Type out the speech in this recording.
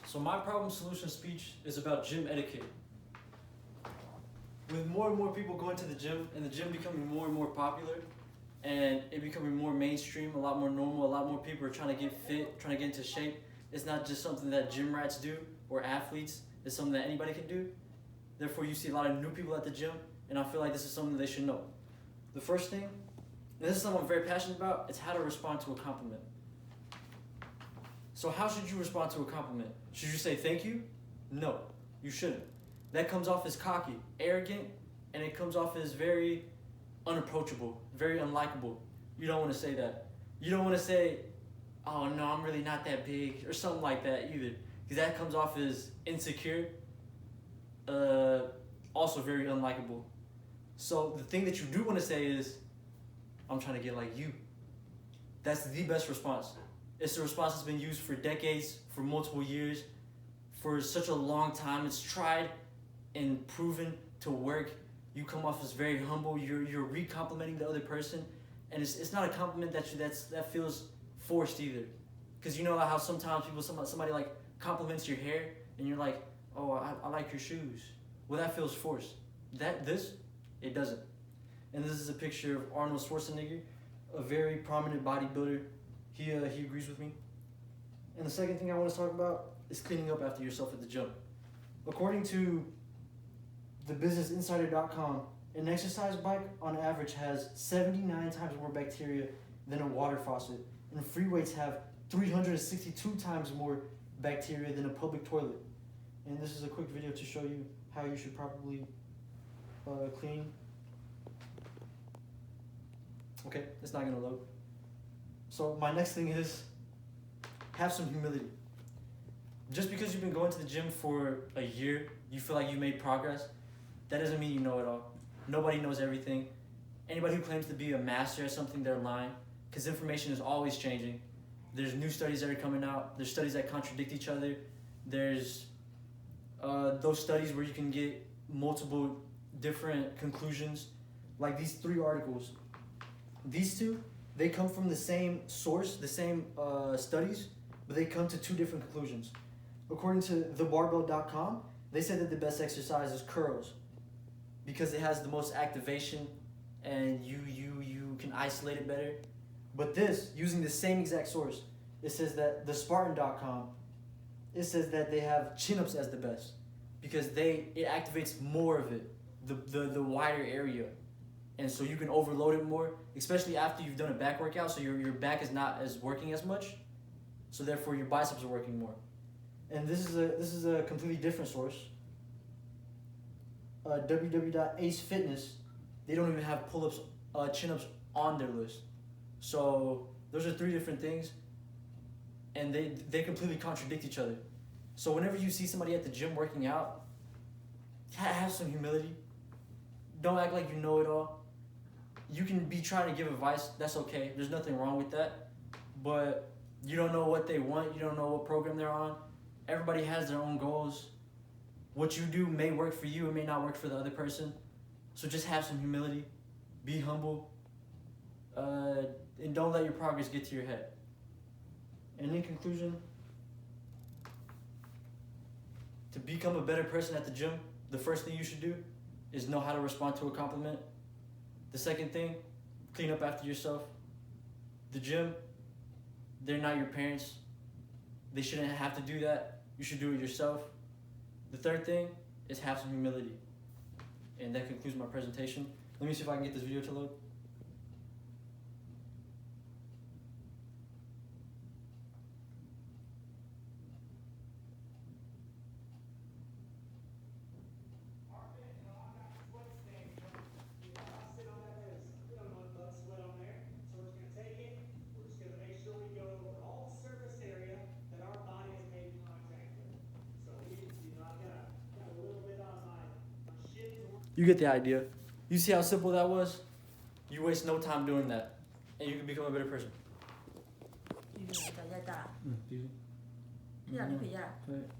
So my problem solution speech is about gym etiquette. With more and more people going to the gym and the gym becoming more and more popular and it becoming more mainstream, a lot more normal, a lot more people are trying to get fit, trying to get into shape. It's not just something that gym rats do or athletes, it's something that anybody can do. Therefore, you see a lot of new people at the gym, and I feel like this is something they should know. The first thing, and this is something I'm very passionate about, it's how to respond to a compliment. So how should you respond to a compliment? Should you say thank you? No, you shouldn't. That comes off as cocky, arrogant, and it comes off as very unapproachable, very unlikable. You don't want to say that. You don't want to say, oh no, I'm really not that big, or something like that either. Because that comes off as insecure, also very unlikable. So the thing that you do want to say is, I'm trying to get like you. That's the best response. It's a response that's been used for decades, for multiple years, for such a long time. It's tried and proven to work. You come off as very humble. You're re-complimenting the other person, and it's not a compliment that feels forced either. Because you know how sometimes somebody like compliments your hair, and you're like, oh, I like your shoes. Well, that feels forced. It doesn't. And this is a picture of Arnold Schwarzenegger, a very prominent bodybuilder. He agrees with me. And the second thing I want to talk about is cleaning up after yourself at the gym. According to thebusinessinsider.com, an exercise bike on average has 79 times more bacteria than a water faucet, and free weights have 362 times more bacteria than a public toilet. And this is a quick video to show you how you should probably clean. Okay, it's not gonna load. So my next thing is, have some humility. Just because you've been going to the gym for a year, you feel like you made progress, that doesn't mean you know it all. Nobody knows everything. Anybody who claims to be a master at something, they're lying, because information is always changing. There's new studies that are coming out. There's studies that contradict each other. There's those studies where you can get multiple different conclusions, like these 3 articles. These 2, they come from the same source, the same studies, but they come to 2 different conclusions. According to thebarbell.com, they said that the best exercise is curls because it has the most activation and you can isolate it better. But this, using the same exact source, it says that the Spartan.com, it says that they have chin-ups as the best because it activates more of it, the wider area. And so you can overload it more, especially after you've done a back workout, so your back is not as working as much, so therefore your biceps are working more. And this is a completely different source. www.acefitness, they don't even have pull-ups, chin-ups on their list. So those are 3 different things, and they completely contradict each other. So whenever you see somebody at the gym working out, have some humility. Don't act like you know it all. You can be trying to give advice, that's okay. There's nothing wrong with that. But you don't know what they want, you don't know what program they're on. Everybody has their own goals. What you do may work for you, it may not work for the other person. So just have some humility, be humble, and don't let your progress get to your head. And in conclusion, to become a better person at the gym, the first thing you should do is know how to respond to a compliment. The second thing, clean up after yourself. The gym, they're not your parents. They shouldn't have to do that. You should do it yourself. The third thing is have some humility. And that concludes my presentation. Let me see if I can get this video to load. You get the idea. You see how simple that was? You waste no time doing that, and you can become a better person. 比较大，这样就可以了。对。